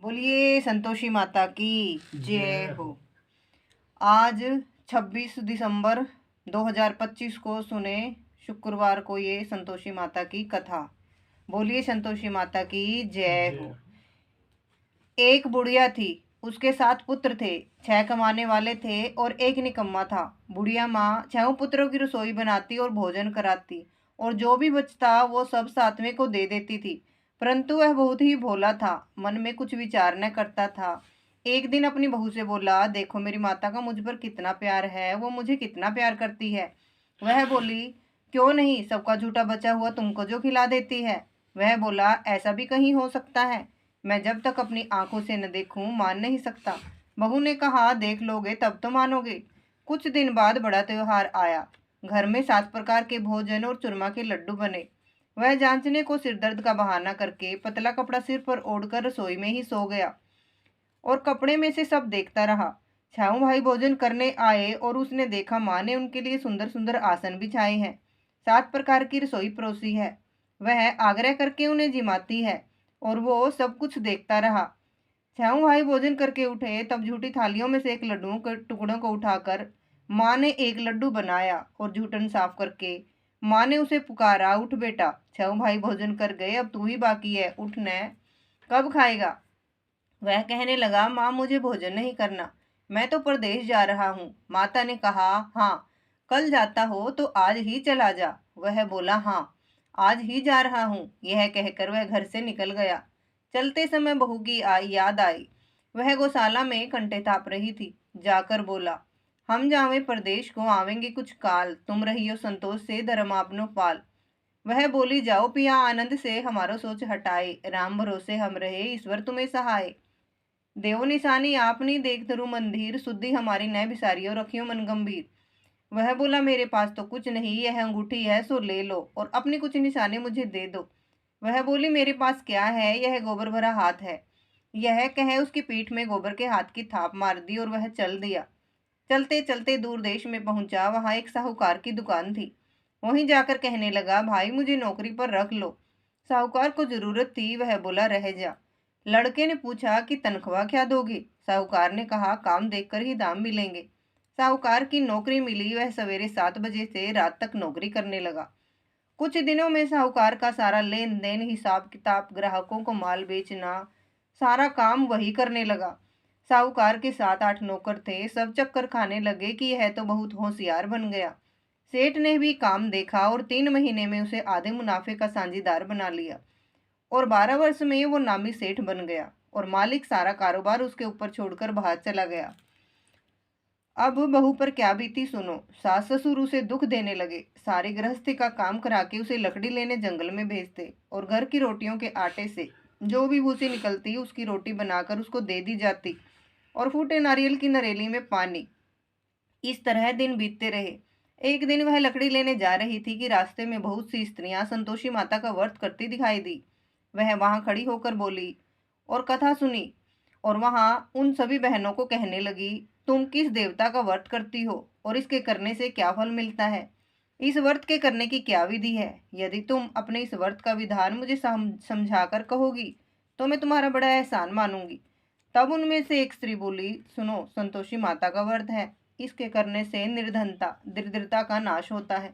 बोलिए संतोषी माता की जय हो। आज 26 दिसंबर 2025 को सुने शुक्रवार को ये संतोषी माता की कथा। बोलिए संतोषी माता की जय हो। एक बुढ़िया थी, उसके 7 पुत्र थे। 6 कमाने वाले थे और एक निकम्मा था। बुढ़िया माँ 6 पुत्रों की रसोई बनाती और भोजन कराती, और जो भी बचता वो सब 7वें को दे देती थी। परंतु वह बहुत ही भोला था, मन में कुछ विचार न करता था। एक दिन अपनी बहू से बोला, देखो मेरी माता का मुझ पर कितना प्यार है, वो मुझे कितना प्यार करती है। वह बोली, क्यों नहीं, सबका झूठा बचा हुआ तुमको जो खिला देती है। वह बोला, ऐसा भी कहीं हो सकता है? मैं जब तक अपनी आंखों से न देखूं मान नहीं सकता। बहू ने कहा, देख लोगे तब तो मानोगे। कुछ दिन बाद बड़ा त्योहार आया। घर में 7 प्रकार के भोजन और चूरमा के लड्डू बने। वह जांचने को सिरदर्द का बहाना करके पतला कपड़ा सिर पर ओढ़कर रसोई में ही सो गया और कपड़े में से सब देखता रहा। छाऊ भाई भोजन करने आए और उसने देखा माँ ने उनके लिए सुंदर सुंदर आसन बिछाए हैं, 7 प्रकार की रसोई परोसी है। वह आग्रह करके उन्हें जिमाती है और वो सब कुछ देखता रहा। छाऊ भाई भोजन करके उठे तब झूठी थालियों में से एक लड्डू के टुकड़ों को उठाकर माँ ने एक लड्डू बनाया और जूठन साफ करके माँ ने उसे पुकारा, उठ बेटा, छाऊ भाई भोजन कर गए, अब तू ही बाकी है, उठ न, कब खाएगा? वह कहने लगा, माँ मुझे भोजन नहीं करना, मैं तो परदेश जा रहा हूँ। माता ने कहा, हाँ, कल जाता हो तो आज ही चला जा। वह बोला, हाँ, आज ही जा रहा हूँ। यह कहकर वह घर से निकल गया। चलते समय बहू की याद आई। वह गौशाला में कंटे थाप रही थी। जाकर बोला, हम जावे परदेश को, आवेंगे कुछ काल, तुम रहियो संतोष से धर्म आपनो पाल। वह बोली, जाओ पिया आनंद से हमारो सोच हटाए, राम भरोसे हम रहे, ईश्वर तुम्हें सहाय। देव निशानी आपनी देख धरु मंदिर, शुद्धि हमारी न बिसारियो, रखियो मन गंभीर। वह बोला, मेरे पास तो कुछ नहीं, यह अंगूठी है सो ले लो और अपनी कुछ निशानी मुझे दे दो। वह बोली, मेरे पास क्या है, यह गोबर भरा हाथ है। यह कह उसकी पीठ में गोबर के हाथ की थाप मार दी और वह चल दिया। चलते चलते दूर देश में पहुंचा। वहां एक साहूकार की दुकान थी। वहीं जाकर कहने लगा, भाई मुझे नौकरी पर रख लो। साहूकार को जरूरत थी। वह बोला, रह जा। लड़के ने पूछा कि तनख्वाह क्या दोगे? साहूकार ने कहा, काम देखकर ही दाम मिलेंगे। साहूकार की नौकरी मिली। वह सवेरे 7 बजे से रात तक नौकरी करने लगा। कुछ दिनों में साहूकार का सारा लेन देन, हिसाब किताब, ग्राहकों को माल बेचना, सारा काम वही करने लगा। साहूकार के 7-8 नौकर थे। सब चक्कर खाने लगे कि यह तो बहुत होशियार बन गया। सेठ ने भी काम देखा और 3 महीने में उसे आधे मुनाफे का साझीदार बना लिया और 12 वर्ष में वो नामी सेठ बन गया और मालिक सारा कारोबार उसके ऊपर छोड़कर बाहर चला गया। अब बहू पर क्या बीती सुनो। सास ससुर उसे दुख देने लगे। सारी गृहस्थी का काम करा के उसे लकड़ी लेने जंगल में भेजते और घर की रोटियों के आटे से जो भी भूसी निकलती उसकी रोटी बनाकर उसको दे दी जाती और फूटे नारियल की नरेली में पानी। इस तरह दिन बीतते रहे। एक दिन वह लकड़ी लेने जा रही थी कि रास्ते में बहुत सी स्त्रियां संतोषी माता का व्रत करती दिखाई दी। वह वहां खड़ी होकर बोली और कथा सुनी और वहां उन सभी बहनों को कहने लगी, तुम किस देवता का व्रत करती हो और इसके करने से क्या फल मिलता है? इस व्रत के करने की क्या विधि है? यदि तुम अपने इस व्रत का विधान मुझे समझाकर कहोगी तो मैं तुम्हारा बड़ा एहसान मानूंगी। तब उनमें से एक स्त्री बोली, सुनो, संतोषी माता का व्रत है, इसके करने से निर्धनता दरिद्रता का नाश होता है,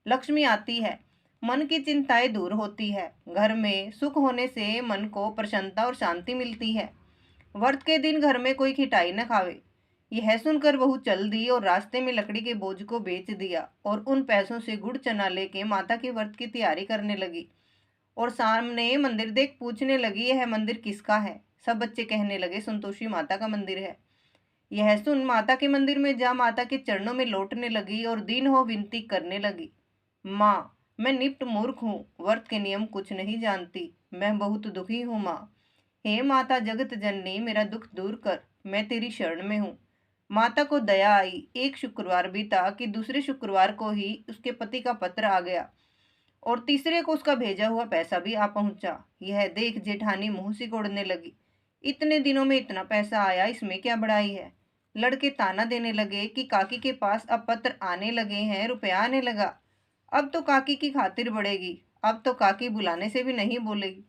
लक्ष्मी आती है, मन की चिंताएं दूर होती है, घर में सुख होने से मन को प्रसन्नता और शांति मिलती है। व्रत के दिन घर में कोई खिटाई न खावे। यह सुनकर बहू चल दी और रास्ते में लकड़ी के बोझ को बेच दिया और उन पैसों से गुड़ चना लेके माता के व्रत की तैयारी करने लगी। और सामने मंदिर देख पूछने लगी, यह मंदिर किसका है? सब बच्चे कहने लगे, संतोषी माता का मंदिर है। यह सुन माता के मंदिर में जा माता के चरणों में लौटने लगी और दीन हो विनती करने लगी, माँ, मैं निप्ट मूर्ख हूँ, व्रत के नियम कुछ नहीं जानती, मैं बहुत दुखी हूँ माँ। हे माता जगत जननी, मेरा दुख दूर कर, मैं तेरी शरण में हूँ। माता को दया आई। एक शुक्रवार बीता कि दूसरे शुक्रवार को ही उसके पति का पत्र आ गया और तीसरे को उसका भेजा हुआ पैसा भी आ पहुंचा। यह देख जेठानी मुंह सिकोड़ने लगी, इतने दिनों में इतना पैसा आया, इसमें क्या बड़ाई है? लड़के ताना देने लगे कि काकी के पास अब पत्र आने लगे हैं, रुपया आने लगा, अब तो काकी की खातिर बढ़ेगी, अब तो काकी बुलाने से भी नहीं बोलेगी।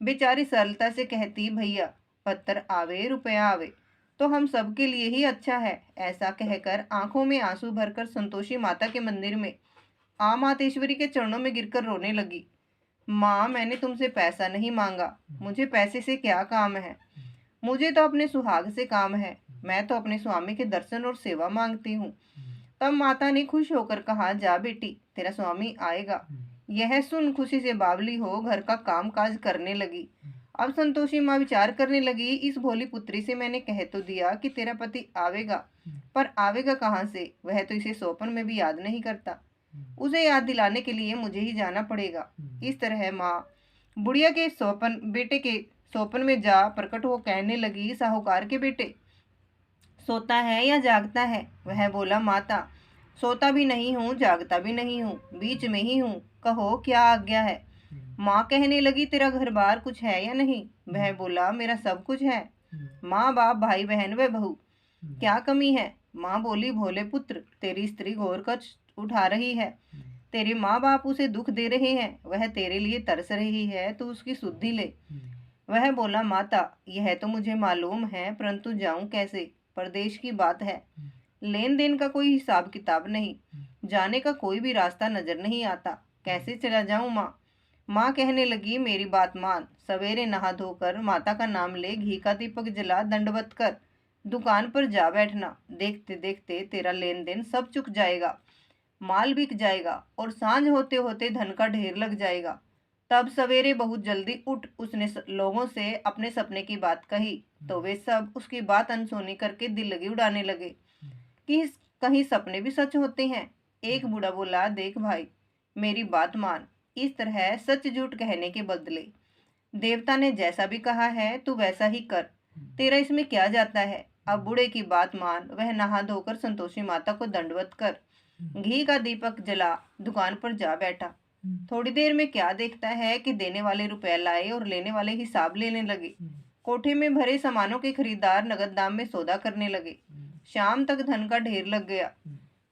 बेचारी सरलता से कहती, भैया पत्थर आवे रुपया आवे तो हम सबके लिए ही अच्छा है। ऐसा कहकर आंखों में आंसू भरकर संतोषी माता के मंदिर में मातेश्वरी के चरणों में गिरकर रोने लगी। माँ, मैंने तुमसे पैसा नहीं मांगा, मुझे पैसे से क्या काम है, मुझे तो अपने सुहाग से काम है। मैं तो अपने स्वामी के दर्शन और सेवा मांगती हूँ। तब माता ने खुश होकर कहा, जा बेटी, तेरा स्वामी आएगा। यह सुन खुशी से बावली हो घर का काम काज करने लगी। अब संतोषी माँ विचार करने लगी, इस भोली पुत्री से मैंने कह तो दिया कि तेरा पति आवेगा, पर आवेगा कहाँ से, वह तो इसे स्वप्न में भी याद नहीं करता। उसे याद दिलाने के लिए मुझे ही जाना पड़ेगा। इस तरह माँ बुढ़िया के स्वप्न बेटे के स्वप्न में जा प्रकट हो कहने लगी, साहूकार के बेटे, सोता है या जागता है? वह बोला, माता, सोता भी नहीं हूँ, जागता भी नहीं हूँ, बीच में ही हूँ, कहो क्या आज्ञा है। माँ कहने लगी, तेरा घर बार कुछ है या नहीं? वह बोला, मेरा सब कुछ है, माँ बाप भाई बहन व बहू, क्या कमी है? माँ बोली, भोले पुत्र, तेरी स्त्री घोर कष्ट उठा रही है, तेरे माँ बाप उसे दुख दे रहे हैं, वह तेरे लिए तरस रही है, तू उसकी सुधि ले। वह बोला, माता, यह तो मुझे मालूम है, परंतु जाऊं कैसे? परदेश की बात है, लेन देन का कोई हिसाब किताब नहीं, जाने का कोई भी रास्ता नजर नहीं आता, कैसे चला जाऊं माँ? माँ कहने लगी, मेरी बात मान, सवेरे नहा धोकर माता का नाम ले, घी का दीपक जला, दंडवत कर दुकान पर जा बैठना। देखते देखते तेरा लेन देन सब चुक जाएगा, माल बिक जाएगा और सांझ होते होते धन का ढेर लग जाएगा। तब सवेरे बहुत जल्दी उठ उसने लोगों से अपने सपने की बात कही, तो वे सब उसकी बात अनसुनी करके दिल लगी उड़ाने लगे कि कहीं सपने भी सच होते हैं। एक बूढ़ा बोला, देख भाई, मेरी बात मान, इस तरह सच झूठ कहने के बदले देवता ने जैसा भी कहा है तू वैसा ही कर, तेरा इसमें क्या जाता है। अब बूढ़े की बात मान, वह नहा धोकर संतोषी माता को दंडवत कर घी का दीपक जला दुकान पर जा बैठा। थोड़ी देर में क्या देखता है कि देने वाले रुपया लाए और लेने वाले हिसाब लेने लगे। कोठे में भरे सामानों के खरीदार नगद दाम में सौदा करने लगे। शाम तक धन का ढेर लग गया।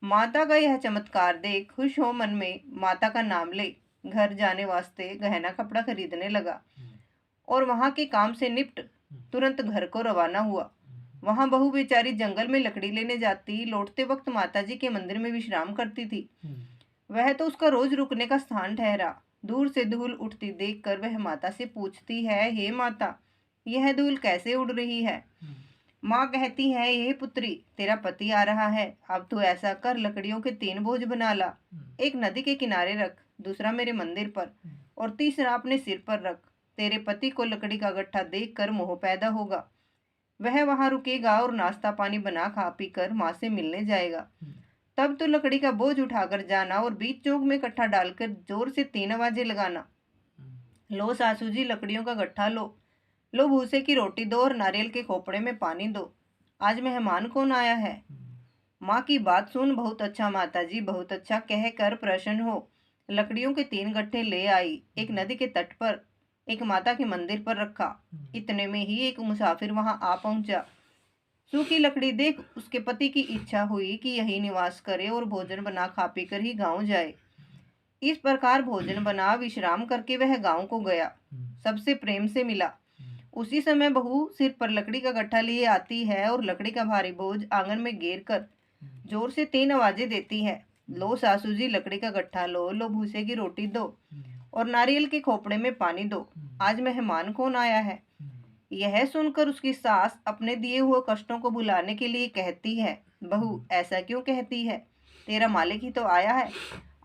माता का यह चमत्कार देख खुश हो मन में माता का नाम ले घर जाने वास्ते गहना कपड़ा खरीदने लगा और वहां के काम से निपट तुरंत घर को रवाना हुआ। वहां बहू बेचारी जंगल में लकड़ी लेने जाती, लौटते वक्त माताजी के मंदिर में विश्राम करती थी। वह तो उसका रोज रुकने का स्थान ठहरा। दूर से धूल उठती देखकर वह माता से पूछती है, हे माता, यह धूल कैसे उड़ रही है? माँ कहती है, हे पुत्री, तेरा पति आ रहा है, अब तू ऐसा कर, लकड़ियों के 3 बोझ बना ला, एक नदी के किनारे रख, दूसरा मेरे मंदिर पर और तीसरा अपने सिर पर रख। तेरे पति को लकड़ी का गट्ठा देखकर मोह पैदा होगा, वह वहां रुकेगा और नाश्ता पानी बना खा पी कर माँ से मिलने जाएगा। तब तो लकड़ी का बोझ उठाकर जाना और बीच चौक में इकट्ठा डालकर जोर से 3 आवाजें लगाना, लो सासू जी, लकड़ियों का गट्ठा लो, लो भूसे की रोटी दो और नारियल के खोपड़े में पानी दो, आज मेहमान कौन आया है? माँ की बात सुन, बहुत अच्छा माता जी, बहुत अच्छा कहकर प्रसन्न हो लकड़ियों के 3 गट्ठे ले आई, एक नदी के तट पर, एक माता के मंदिर पर रखा। इतने में ही एक मुसाफिर वहां आ पहुंचा। सूखी लकड़ी देख उसके पति की इच्छा हुई कि यही निवास करे और भोजन बना खा पी कर ही गांव जाए। इस प्रकार भोजन बना विश्राम करके वह गांव को गया, सबसे प्रेम से मिला। उसी समय बहू सिर पर लकड़ी का गट्ठा लिए आती है और लकड़ी का भारी बोझ आंगन में घेर कर जोर से 3 आवाजें देती है, लो सासू जी, लकड़ी का गट्ठा लो, लो भूसे की रोटी दो और नारियल के खोपड़े में पानी दो, आज मेहमान कौन आया है? यह सुनकर उसकी सास अपने दिए हुए कष्टों को भुलाने के लिए कहती है, बहू ऐसा क्यों कहती है, तेरा मालिक ही तो आया है,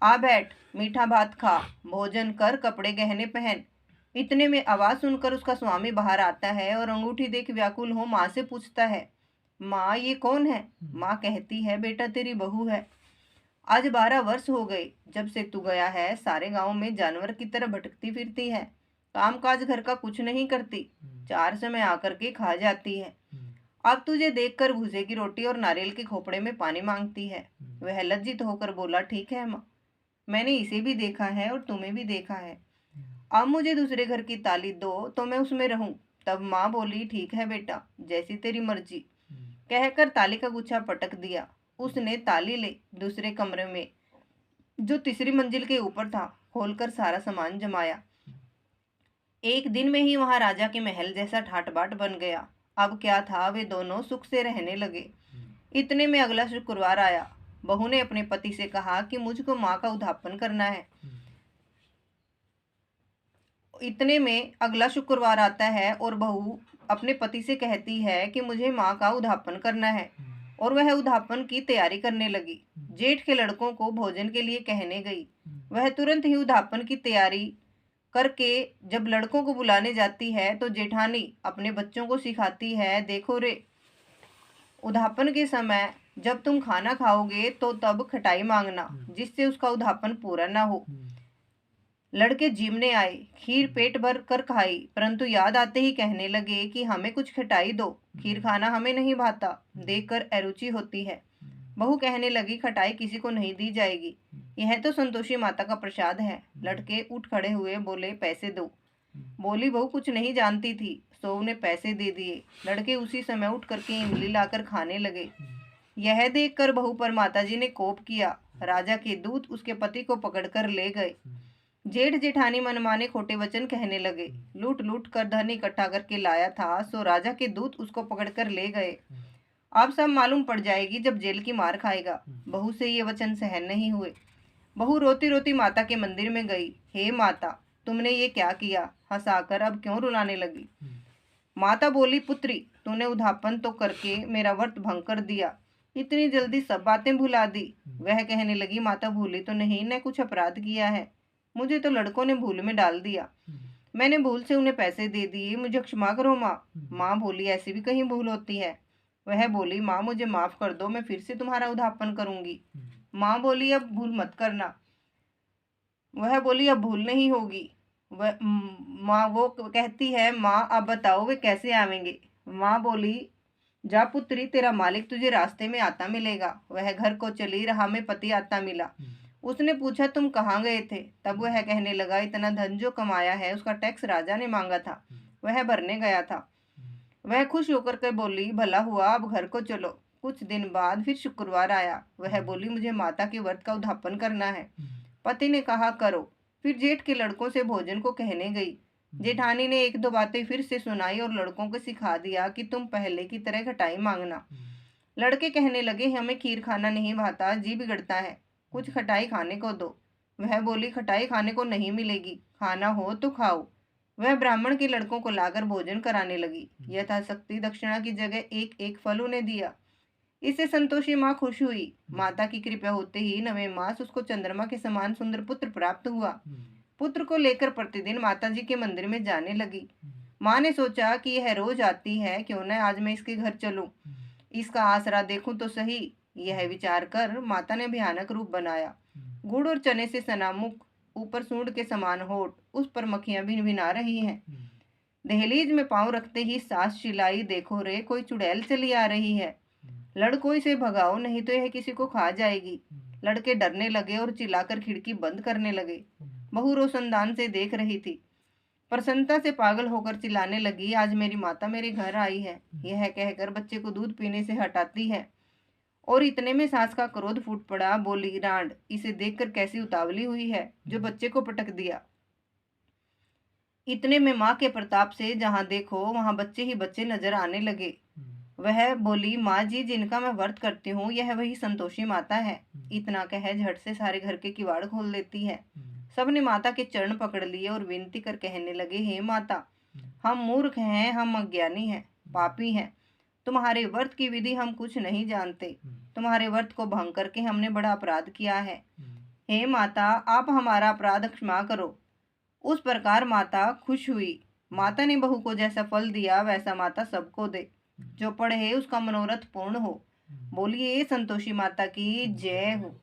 आ बैठ, मीठा भात खा, भोजन कर, कपड़े गहने पहन। इतने में आवाज सुनकर उसका स्वामी बाहर आता है और अंगूठी देख व्याकुल हो माँ से पूछता है, माँ ये कौन है? माँ कहती है, बेटा तेरी बहू है, आज 12 वर्ष हो गए जब से तू गया है, सारे गांव में जानवर की तरह भटकती फिरती है, कामकाज घर का कुछ नहीं करती, 4 समय आकर के खा जाती है, अब तुझे देखकर भूसे की रोटी और नारियल के खोपड़े में पानी मांगती है। वह लज्जित होकर बोला, ठीक है माँ, मैंने इसे भी देखा है और तुम्हें भी देखा है, अब मुझे दूसरे घर की ताली दो तो मैं उसमें रहूं। तब माँ बोली, ठीक है बेटा, जैसी तेरी मर्जी, कहकर ताली का गुच्छा पटक दिया। उसने ताली ले दूसरे कमरे में जो तीसरी मंजिल के ऊपर था खोलकर सारा सामान जमाया। एक दिन में ही वहां राजा के महल जैसा ठाट बाट बन गया। अब क्या था, वे दोनों सुख से रहने लगे। इतने में अगला शुक्रवार आया। बहू ने अपने पति से कहा कि मुझको माँ का उद्यापन करना है। इतने में अगला शुक्रवार आता है और बहू अपने पति से कहती है कि मुझे माँ का उद्यापन करना है, और वह उद्यापन की तैयारी करने लगी। जेठ के लड़कों को भोजन के लिए कहने गई। वह तुरंत ही उद्यापन की तैयारी करके जब लड़कों को बुलाने जाती है तो जेठानी अपने बच्चों को सिखाती है, देखो रे, उद्यापन के समय जब तुम खाना खाओगे तो तब खटाई मांगना, जिससे उसका उद्यापन पूरा ना हो। लड़के जीमने आए, खीर पेट भर कर खाई, परंतु याद आते ही कहने लगे कि हमें कुछ खटाई दो, खीर खाना हमें नहीं भाता, देखकर अरुचि होती है। बहू कहने लगी, खटाई किसी को नहीं दी जाएगी, यह तो संतोषी माता का प्रसाद है। लड़के उठ खड़े हुए, बोले पैसे दो। बोली बहू कुछ नहीं जानती थी, सो उन्हें पैसे दे दिए। लड़के उसी समय उठ करके इमली लाकर खाने लगे। यह देखकर बहू पर माताजी ने कोप किया। राजा के दूत उसके पति को पकड़कर ले गए। जेठ जेठानी मनमाने खोटे वचन कहने लगे। लूट लूट कर धन इकट्ठा करके लाया था, सो राजा के दूत उसको पकड़कर ले गए। अब सब मालूम पड़ जाएगी जब जेल की मार खाएगा। बहू से ये वचन सहन नहीं हुए। बहू रोती रोती माता के मंदिर में गई। हे माता, तुमने ये क्या किया? हंसाकर अब क्यों रुलाने लगी? माता बोली, पुत्री, तूने उद्यापन तो करके मेरा व्रत भंग कर दिया, इतनी जल्दी सब बातें भुला दी। वह कहने लगी, माता भूली तो नहीं, न कुछ अपराध किया है, मुझे तो लड़कों ने भूल में डाल दिया, मैंने भूल से उन्हें पैसे दे दिए, मुझे क्षमा करो माँ। माँ बोली, ऐसी भी कहीं भूल होती है? वह बोली, माँ मुझे माफ कर दो, मैं फिर से तुम्हारा उद्यापन करूंगी। माँ बोली, अब भूल मत करना। वह बोली, अब भूल नहीं होगी। वह माँ वो कहती है, माँ अब बताओ वे कैसे आवेंगे? माँ बोली, जा पुत्री, तेरा मालिक तुझे रास्ते में आता मिलेगा। वह घर को चली, राह में पति आता मिला। उसने पूछा, तुम कहाँ गए थे? तब वह कहने लगा, इतना धन जो कमाया है उसका टैक्स राजा ने मांगा था, वह भरने गया था। वह खुश होकर के बोली, भला हुआ, अब घर को चलो। कुछ दिन बाद फिर शुक्रवार आया। वह बोली, मुझे माता के व्रत का उद्यापन करना है। पति ने कहा, करो। फिर जेठ के लड़कों से भोजन को कहने गई। जेठानी ने एक दो बातें फिर से सुनाई और लड़कों को सिखा दिया कि तुम पहले की तरह खटाई मांगना। लड़के कहने लगे, हमें खीर खाना नहीं भाता, जी बिगड़ता है, कुछ खटाई खाने को दो। वह बोली, खटाई खाने को नहीं मिलेगी, खाना हो तो खाओ। वह ब्राह्मण के लड़कों को लाकर भोजन कराने लगी। यथाशक्ति दक्षिणा की जगह एक एक फल उन्हें दिया। इससे संतोषी माँ खुश हुई। माता की कृपा होते ही 9वें मास उसको चंद्रमा के समान सुंदर पुत्र प्राप्त हुआ। पुत्र को लेकर प्रतिदिन माता जी के मंदिर में जाने लगी। माँ ने सोचा कि यह रोज आती है, क्यों न आज मैं इसके घर चलूं, इसका आसरा देखूं तो सही। यह विचार कर माता ने भयानक रूप बनाया। गुड़ और चने से सना मुख, ऊपर सूंड के समान होठ, उस पर मक्खियां भिनभिना रही हैं। दहलीज में पांव रखते ही सास चिल्लाई, देखो रे, कोई चुड़ैल चली आ रही है, लड़कों इसे भगाओ, नहीं तो यह किसी को खा जाएगी। लड़के डरने लगे और चिल्लाकर खिड़की बंद करने लगे। बहू रोशनदान से देख रही थी। प्रसन्नता से पागल होकर चिल्लाने लगी, आज मेरी माता मेरे घर आई है। यह कहकर बच्चे को दूध पीने से हटाती है और इतने में सास का क्रोध फूट पड़ा। बोली, रांड, इसे देखकर कैसी उतावली हुई है जो बच्चे को पटक दिया। इतने में माँ के प्रताप से जहाँ देखो वहां बच्चे ही बच्चे नजर आने लगे। वह बोली, माँ जी, जिनका मैं व्रत करती हूँ यह वही संतोषी माता है। इतना कह झट से सारे घर के किवाड़ खोल देती है। सबने माता के चरण पकड़ लिए और विनती कर कहने लगे, हे माता, हम मूर्ख हैं, हम अज्ञानी हैं, पापी हैं, तुम्हारे व्रत की विधि हम कुछ नहीं जानते, तुम्हारे व्रत को भंग करके हमने बड़ा अपराध किया है। हे माता, आप हमारा अपराध क्षमा करो। उस प्रकार माता खुश हुई। माता ने बहू को जैसा फल दिया वैसा माता सबको दे, जो पढ़े उसका मनोरथ पूर्ण हो। बोलिए संतोषी माता की जय हो।